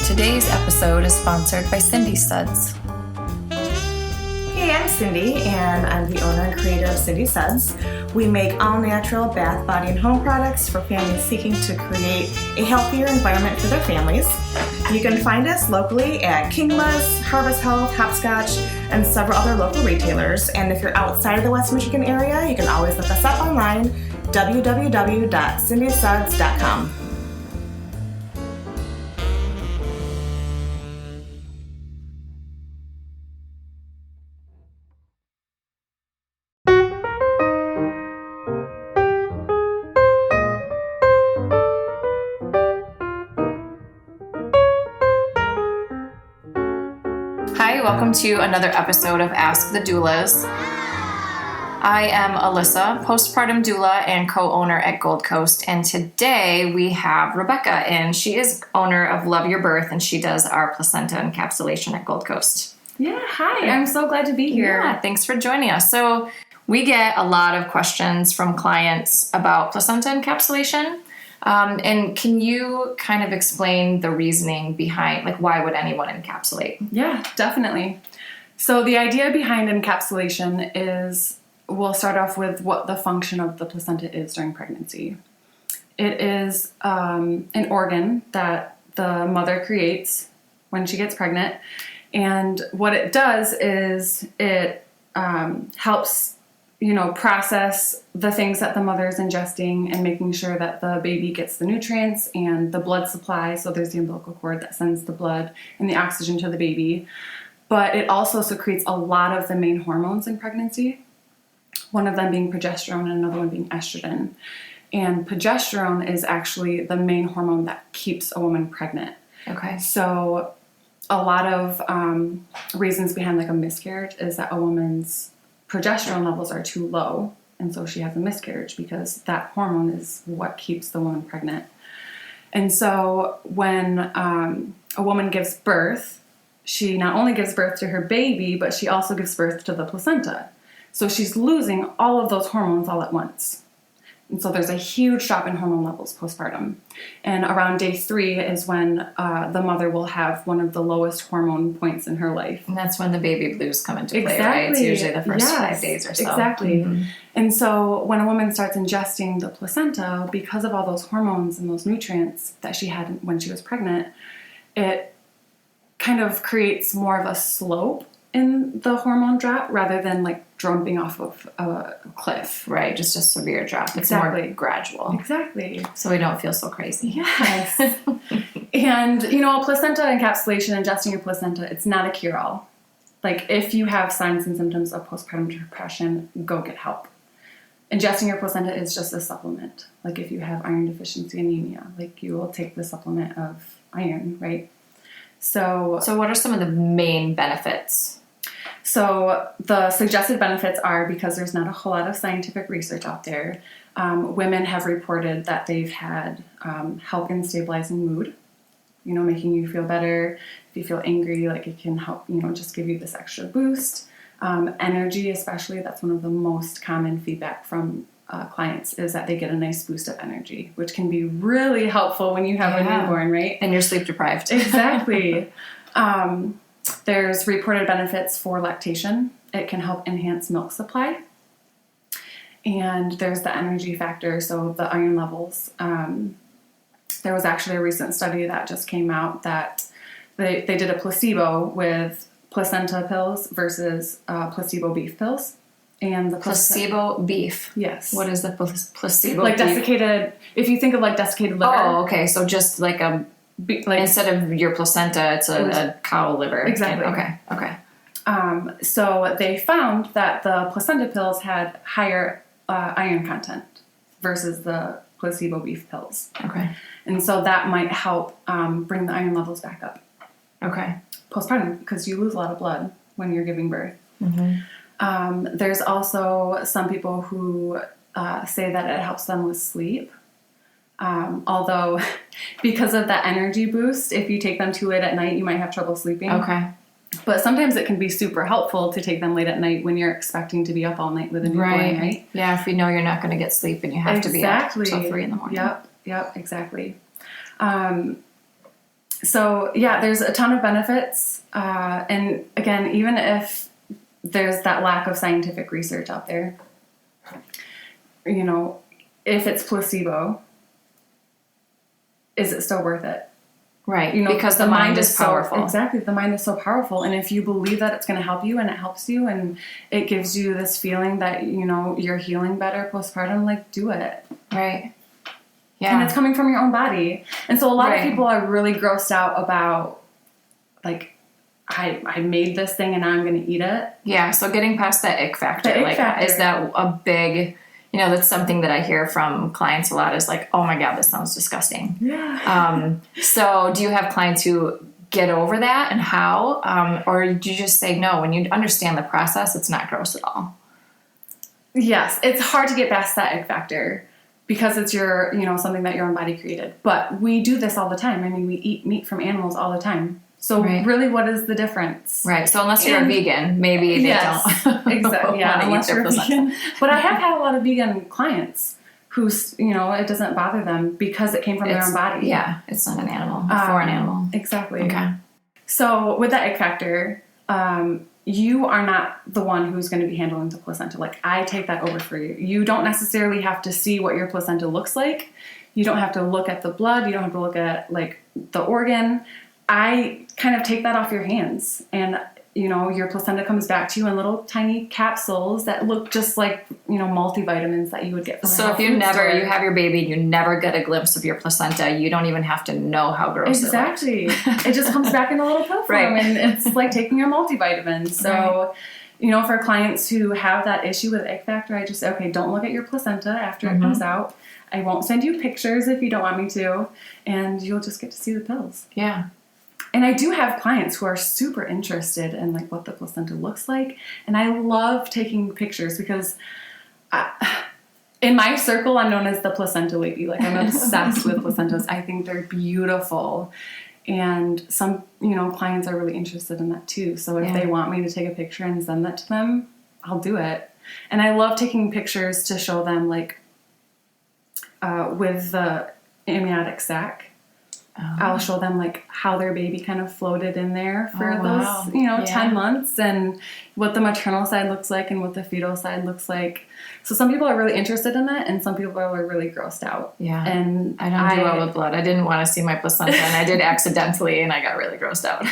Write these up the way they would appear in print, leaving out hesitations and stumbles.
Today's episode is sponsored by Cindy Suds. Hey, I'm Cindy, and I'm the owner and creator of Cindy Suds. We make all-natural bath, body, and home products for families seeking to create a healthier environment for their families. You can find us locally at Kingla's, Harvest Health, Hopscotch, and several other local retailers. And if you're outside of the West Michigan area, you can always look us up online, www.cindysuds.com. Hi, welcome to another episode of Ask the Doulas. I am Alyssa, postpartum doula and co-owner at Gold Coast, and today we have Rebecca, and she is owner of Love Your Birth, and she does our placenta encapsulation at Gold Coast. Yeah, hi. I'm so glad to be here. Yeah, thanks for joining us. So we get a lot of questions from clients about placenta encapsulation. And can you kind of explain the reasoning behind, like, why would anyone encapsulate? Yeah, definitely. So the idea behind encapsulation is, we'll start off with what the function of the placenta is during pregnancy. It is an organ that the mother creates when she gets pregnant. And what it does is it helps process the things that the mother is ingesting and making sure that the baby gets the nutrients and the blood supply. So there's the umbilical cord that sends the blood and the oxygen to the baby. But it also secretes a lot of the main hormones in pregnancy, one of them being progesterone and another one being estrogen. And progesterone is actually the main hormone that keeps a woman pregnant. Okay. So a lot of reasons behind like a miscarriage is that a woman's progesterone levels are too low, and so she has a miscarriage because that hormone is what keeps the woman pregnant. And so when a woman gives birth, she not only gives birth to her baby, but she also gives birth to the placenta. So she's losing all of those hormones all at once. And so there's a huge drop in hormone levels postpartum. And around day 3 is when the mother will have one of the lowest hormone points in her life. And that's when the baby blues come into play, right? It's usually the first 5 days or so. Exactly. Mm-hmm. And so when a woman starts ingesting the placenta, because of all those hormones and those nutrients that she had when she was pregnant, it kind of creates more of a slope in the hormone drop rather than like jumping off of a cliff. Right, just a severe drop. It's exactly. More gradual. Exactly. So we don't feel so crazy. Yes. And, placenta encapsulation, ingesting your placenta, it's not a cure-all. Like, if you have signs and symptoms of postpartum depression, go get help. Ingesting your placenta is just a supplement. Like, if you have iron deficiency anemia, like, you will take the supplement of iron, right? So what are some of the main benefits? So the suggested benefits are, because there's not a whole lot of scientific research out there, women have reported that they've had help in stabilizing mood, making you feel better. If you feel angry, like it can help, just give you this extra boost. Energy, especially, that's one of the most common feedback from clients is that they get a nice boost of energy, which can be really helpful when you have a newborn, right? And you're sleep deprived. Exactly. There's reported benefits for lactation. It can help enhance milk supply. And there's the energy factor, so the iron levels. There was actually a recent study that just came out that they did a placebo with placenta pills versus placebo beef pills. And the placebo beef? Yes. What is the placebo like beef? Desiccated, if you think of like desiccated liver. Oh, okay. So just like instead of your placenta, it's a cow liver. Exactly. Okay. So they found that the placenta pills had higher iron content versus the placebo beef pills. Okay. And so that might help bring the iron levels back up. Okay. Postpartum, because you lose a lot of blood when you're giving birth. Mm-hmm. There's also some people who say that it helps them with sleep. Although, because of that energy boost, if you take them too late at night, you might have trouble sleeping. Okay. But sometimes it can be super helpful to take them late at night when you're expecting to be up all night with a newborn, right? Yeah, if you know you're not going to get sleep and you have to be up until 3 in the morning. Yep, exactly. So yeah, there's a ton of benefits. And again, even if there's that lack of scientific research out there, you know, if it's placebo, is it still worth it? Right. You know, because the mind is powerful. Exactly. The mind is so powerful. And if you believe that it's going to help you and it helps you and it gives you this feeling that, you know, you're healing better postpartum, like, do it. Right. Yeah. And it's coming from your own body. And so a lot of people are really grossed out about, like, I made this thing and now I'm going to eat it. Yeah. So getting past that ick factor. Is that a big, you know, that's something that I hear from clients a lot is like, oh my God, this sounds disgusting. Yeah. So do you have clients who get over that, and how? Or do you just say, no, when you understand the process, it's not gross at all? Yes. It's hard to get past that ick factor because it's your, you know, something that your own body created. But we do this all the time. I mean, we eat meat from animals all the time. So really, what is the difference? Right. So unless you're a vegan, maybe they don't. Exactly. Yeah. Unless you're vegan. But I have had a lot of vegan clients who, you know, it doesn't bother them because it came from their own body. Yeah. It's not an animal. For an animal. Exactly. Okay. So with that ick factor, you are not the one who's going to be handling the placenta. Like, I take that over for you. You don't necessarily have to see what your placenta looks like. You don't have to look at the blood. You don't have to look at, like, the organ. I kind of take that off your hands, and, you know, your placenta comes back to you in little tiny capsules that look just like, you know, multivitamins that you would get from So if you have your baby and you never get a glimpse of your placenta, you don't even have to know how gross it looks. It just comes back in a little pill form, and it's like taking your multivitamins. So, you know, for clients who have that issue with ick factor, I just say, okay, don't look at your placenta after it comes out. I won't send you pictures if you don't want me to, and you'll just get to see the pills. Yeah. And I do have clients who are super interested in, like, what the placenta looks like. And I love taking pictures because in my circle, I'm known as the placenta lady. Like, I'm obsessed with placentas. I think they're beautiful. And some, you know, clients are really interested in that too. So if they want me to take a picture and send that to them, I'll do it. And I love taking pictures to show them, like, with the amniotic sac. I'll show them, like, how their baby kind of floated in there for those, you know, 10 months, and what the maternal side looks like and what the fetal side looks like. So some people are really interested in that, and some people are really grossed out. Yeah. And I don't do well with blood. I didn't want to see my placenta, and I did accidentally, and I got really grossed out.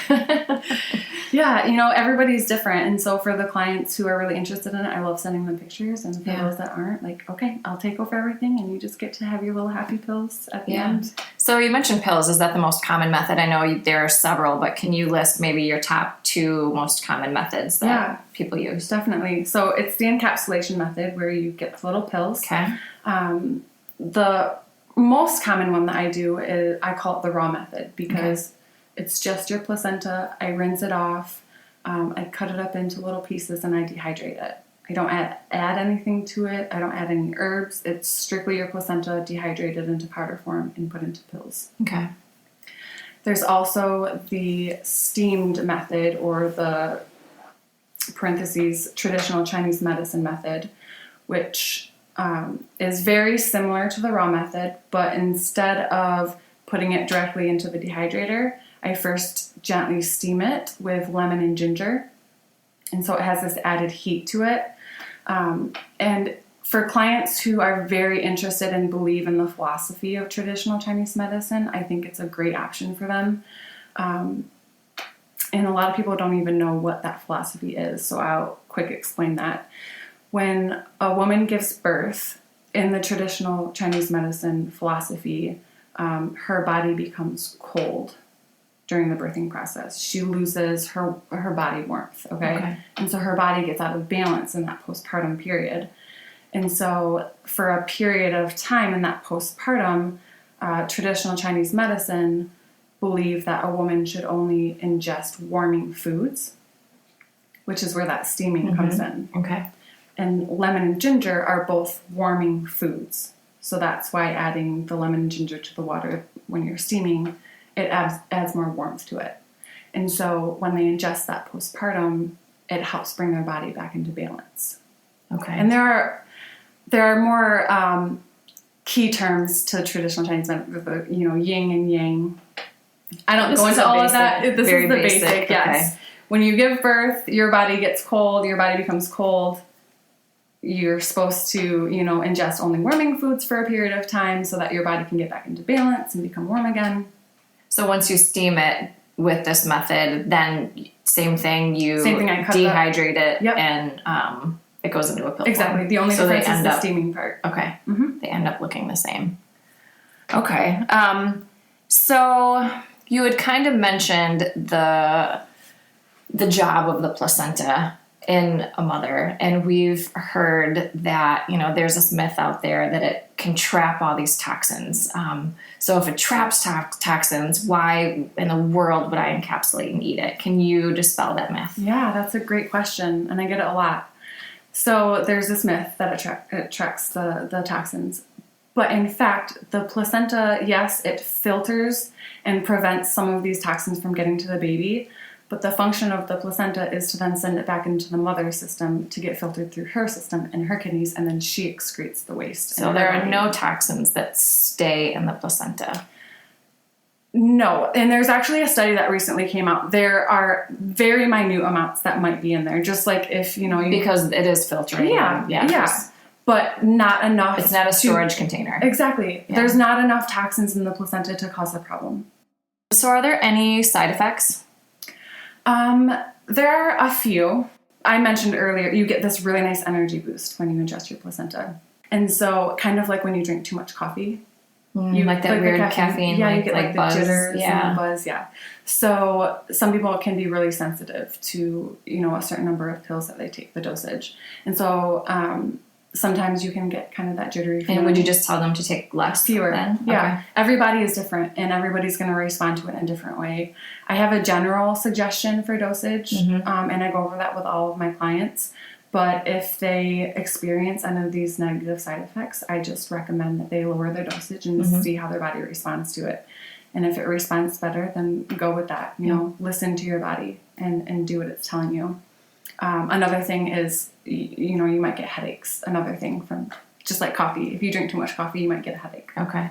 Yeah, you know, everybody's different. And so for the clients who are really interested in it, I love sending them pictures. And for those that aren't, like, okay, I'll take over everything, and you just get to have your little happy pills at the end. So you mentioned pills. Is that the most common method? I know there are several, but can you list maybe your top 2 most common methods that people use? Definitely. So it's the encapsulation method, where you get little pills. Okay. The most common one that I do is, I call it the raw method, because it's just your placenta. I rinse it off. I cut it up into little pieces, and I dehydrate it. I don't add anything to it. I don't add any herbs. It's strictly your placenta dehydrated into powder form and put into pills. Okay. There's also the steamed method, or the parentheses traditional Chinese medicine method, which is very similar to the raw method, but instead of putting it directly into the dehydrator, I first gently steam it with lemon and ginger. And so it has this added heat to it. And for clients who are very interested and believe in the philosophy of traditional Chinese medicine, I think it's a great option for them. And a lot of people don't even know what that philosophy is, so I'll quick explain that. When a woman gives birth, in the traditional Chinese medicine philosophy, her body becomes cold during the birthing process. She loses her body warmth, okay? And so her body gets out of balance in that postpartum period. And so for a period of time in that postpartum, traditional Chinese medicine believe that a woman should only ingest warming foods, which is where that steaming comes in. Okay. And lemon and ginger are both warming foods. So that's why adding the lemon and ginger to the water when you're steaming, it adds more warmth to it. And so when they ingest that postpartum, it helps bring their body back into balance. Okay. And there are more key terms to traditional Chinese medicine, you know, yin and yang. I don't This go is into a all of that. basic, This very is the basic, basic, yes. okay. When you give birth, your body gets cold, your body becomes cold. You're supposed to, ingest only warming foods for a period of time so that your body can get back into balance and become warm again. So once you steam it with this method, then same thing, I cut dehydrate it, yep. and it goes into a pill Exactly. form. The only so difference is the steaming part. Okay. Mm-hmm. They end up looking the same. Okay. So you had kind of mentioned the job of the placenta in a mother, and we've heard that there's this myth out there that it can trap all these toxins. So if it traps toxins, why in the world would I encapsulate and eat it? Can you dispel that myth? Yeah, that's a great question, and I get it a lot. So there's this myth that it traps the toxins. But in fact, the placenta, yes, it filters and prevents some of these toxins from getting to the baby. But the function of the placenta is to then send it back into the mother's system to get filtered through her system and her kidneys, and then she excretes the waste. So there are no toxins that stay in the placenta. No, and there's actually a study that recently came out. There are very minute amounts that might be in there, just like if, Because it is filtering. Yeah. But not enough. It's not a storage container. Exactly. Yeah. There's not enough toxins in the placenta to cause a problem. So are there any side effects? There are a few. I mentioned earlier, you get this really nice energy boost when you ingest your placenta. And so kind of like when you drink too much coffee. You like that weird caffeine yeah, you get like the buzz. jitters and the buzz, yeah. So some people can be really sensitive to, a certain number of pills that they take, the dosage. And so sometimes you can get kind of that jittery feeling. And would you just tell them to take less? Fewer. Then? Yeah. Okay. Everybody is different, and everybody's going to respond to it in a different way. I have a general suggestion for dosage, and I go over that with all of my clients. But if they experience any of these negative side effects, I just recommend that they lower their dosage and see how their body responds to it. And if it responds better, then go with that. Listen to your body and do what it's telling you. Another thing is, you might get headaches. Another thing from just like coffee. If you drink too much coffee, you might get a headache. Okay.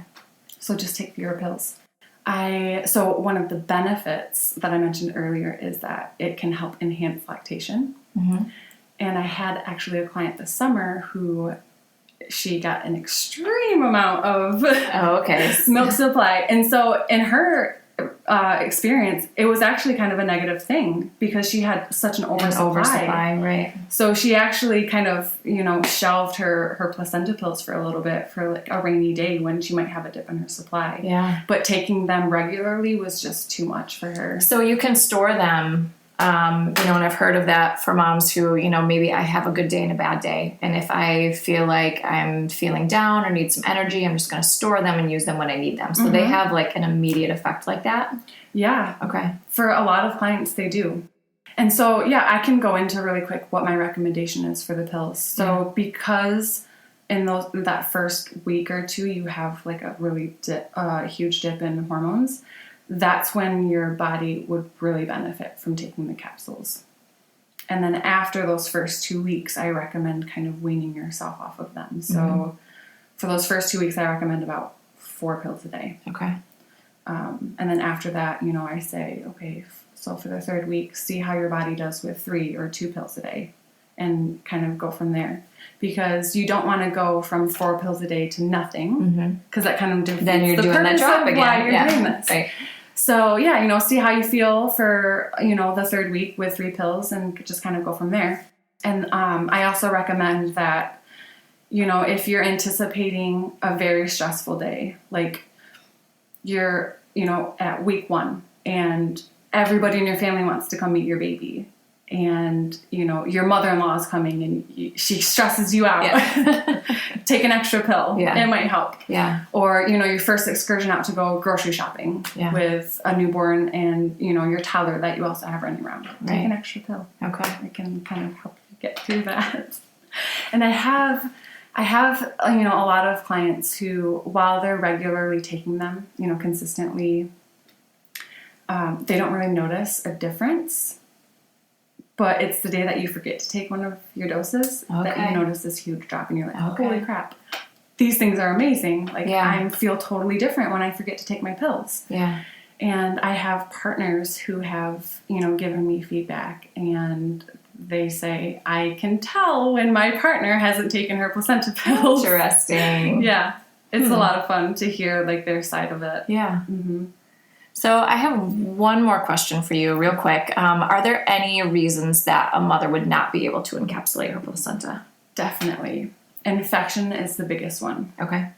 So just take fewer pills. So one of the benefits that I mentioned earlier is that it can help enhance lactation. Mm-hmm. And I had actually a client this summer who she got an extreme amount of milk supply. And so in her experience, it was actually kind of a negative thing because she had such an oversupply. Right. So she actually kind of, shelved her placenta pills for a little bit for like a rainy day when she might have a dip in her supply. Yeah. But taking them regularly was just too much for her. So you can store them, and I've heard of that for moms who, maybe I have a good day and a bad day. And if I feel like I'm feeling down or need some energy, I'm just going to store them and use them when I need them. So they have like an immediate effect like that? Yeah. Okay. For a lot of clients, they do. And so, I can go into really quick what my recommendation is for the pills. So because in that first week or two, you have like a really huge dip in hormones, that's when your body would really benefit from taking the capsules. And then after those first 2 weeks, I recommend kind of weaning yourself off of them. So for those first 2 weeks, I recommend about 4 pills a day. Okay. And then after that, I say, okay, so for the third week, see how your body does with 3 or 2 pills a day and kind of go from there. Because you don't want to go from 4 pills a day to nothing, because that kind of defeats then you're the doing that drop again. Why you're doing this. Right. So, see how you feel for, the third week with 3 pills and just kind of go from there. And I also recommend that, if you're anticipating a very stressful day, like you're, at week 1 and everybody in your family wants to come meet your baby and, your mother-in-law is coming and she stresses you out. Yeah. Take an extra pill. Yeah. It might help. Yeah. Or, your first excursion out to go grocery shopping with a newborn and, your toddler that you also have running around. Right. Take an extra pill. Okay. It can kind of help you get through that. And I have a lot of clients who, while they're regularly taking them, consistently, they don't really notice a difference. But it's the day that you forget to take one of your doses that you notice this huge drop and you're like, holy crap. These things are amazing. Like I feel totally different when I forget to take my pills. Yeah. And I have partners who have, given me feedback, and they say, I can tell when my partner hasn't taken her placenta pills. Interesting. Yeah. It's a lot of fun to hear like their side of it. Yeah. Mm-hmm. So I have one more question for you real quick. Are there any reasons that a mother would not be able to encapsulate her placenta? Definitely. Infection is the biggest one. Okay.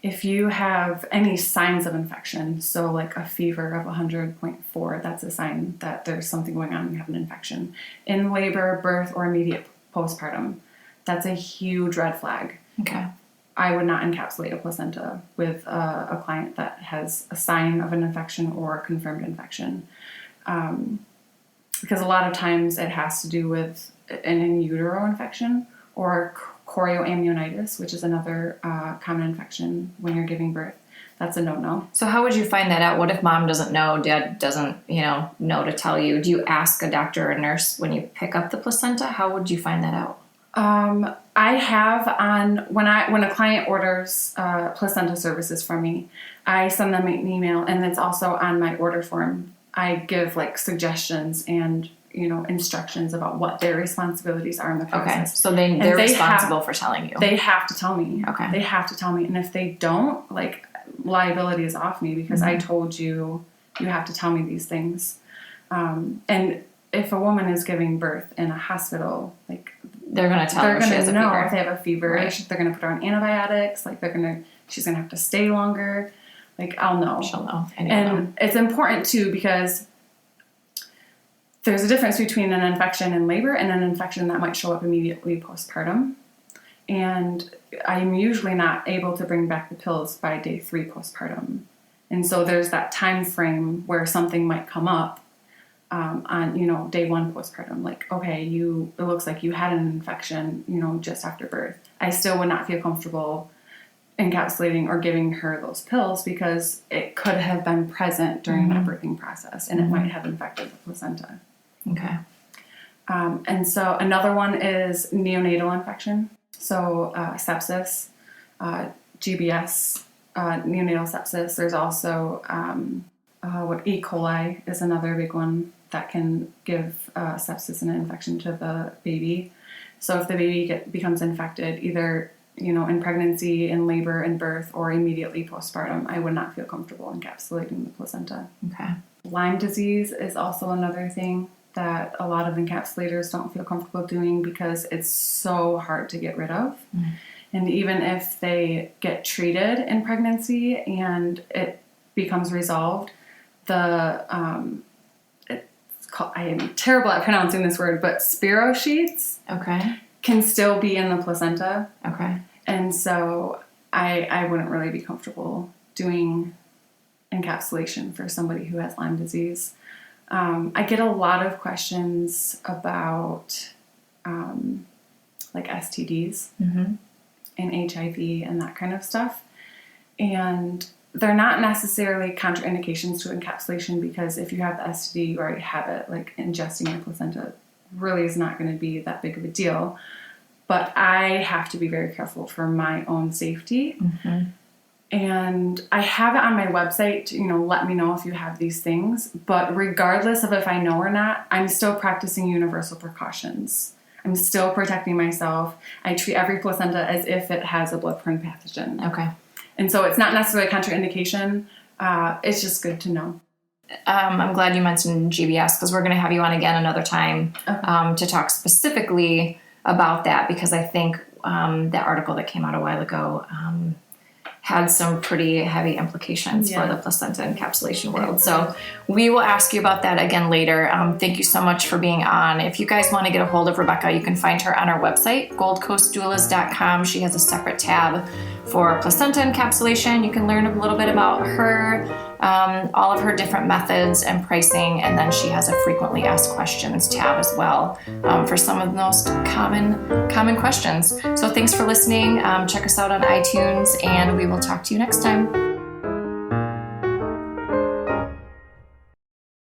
If you have any signs of infection, so like a fever of 100.4, that's a sign that there's something going on, you have an infection. In labor, birth, or immediate postpartum, that's a huge red flag. Okay. I would not encapsulate a placenta with a client that has a sign of an infection or a confirmed infection. Because a lot of times it has to do with an in utero infection or chorioamnionitis, which is another common infection when you're giving birth. That's a no-no. So how would you find that out? What if mom doesn't know, dad doesn't, know to tell you? Do you ask a doctor or a nurse when you pick up the placenta? How would you find that out? I have when a client orders placenta services from me, I send them an email, and it's also on my order form. I give like suggestions and instructions about what their responsibilities are in the process. Okay, so they're responsible for telling you. They have to tell me. Okay, they have to tell me, and if they don't, like liability is off me because I told you have to tell me these things. And if a woman is giving birth in a hospital, like they're going to tell her she has a fever. If they have a fever, right. They're going to put her on antibiotics. Like she's going to have to stay longer. Like I'll know. She'll know. And it's important too because there's a difference between an infection in labor and an infection that might show up immediately postpartum. And I'm usually not able to bring back the pills by day 3 postpartum. And so there's that time frame where something might come up on, day 1 postpartum. Like, okay, it looks like you had an infection, just after birth. I still would not feel comfortable encapsulating or giving her those pills because it could have been present during that birthing process and it might have infected the placenta. Okay. And so another one is neonatal infection. So sepsis, GBS, neonatal sepsis. There's also what E. coli is another big one that can give sepsis and an infection to the baby. So if the baby becomes infected, either in pregnancy, in labor, in birth, or immediately postpartum, I would not feel comfortable encapsulating the placenta. Okay. Lyme disease is also another thing that a lot of encapsulators don't feel comfortable doing because it's so hard to get rid of. And even if they get treated in pregnancy and it becomes resolved, I am terrible at pronouncing this word, but spirochetes can still be in the placenta. Okay. And so I wouldn't really be comfortable doing encapsulation for somebody who has Lyme disease. I get a lot of questions about like STDs and HIV and that kind of stuff. And they're not necessarily contraindications to encapsulation because if you have the STD, you already have it, like ingesting your placenta really is not going to be that big of a deal. But I have to be very careful for my own safety. And I have it on my website to, let me know if you have these things. But regardless of if I know or not, I'm still practicing universal precautions. I'm still protecting myself. I treat every placenta as if it has a blood-borne pathogen. Okay. And so it's not necessarily a contraindication. It's just good to know. I'm glad you mentioned GBS because we're going to have you on again another time to talk specifically about that because I think that article that came out a while ago had some pretty heavy implications for the placenta encapsulation world. So we will ask you about that again later. Thank you so much for being on. If you guys want to get a hold of Rebecca, you can find her on our website, goldcoastdoulas.com. She has a separate tab for placenta encapsulation. You can learn a little bit about her, all of her different methods and pricing, and then she has a frequently asked questions tab as well for some of the most common questions. So thanks for listening. Check us out on iTunes, and we will talk to you next time.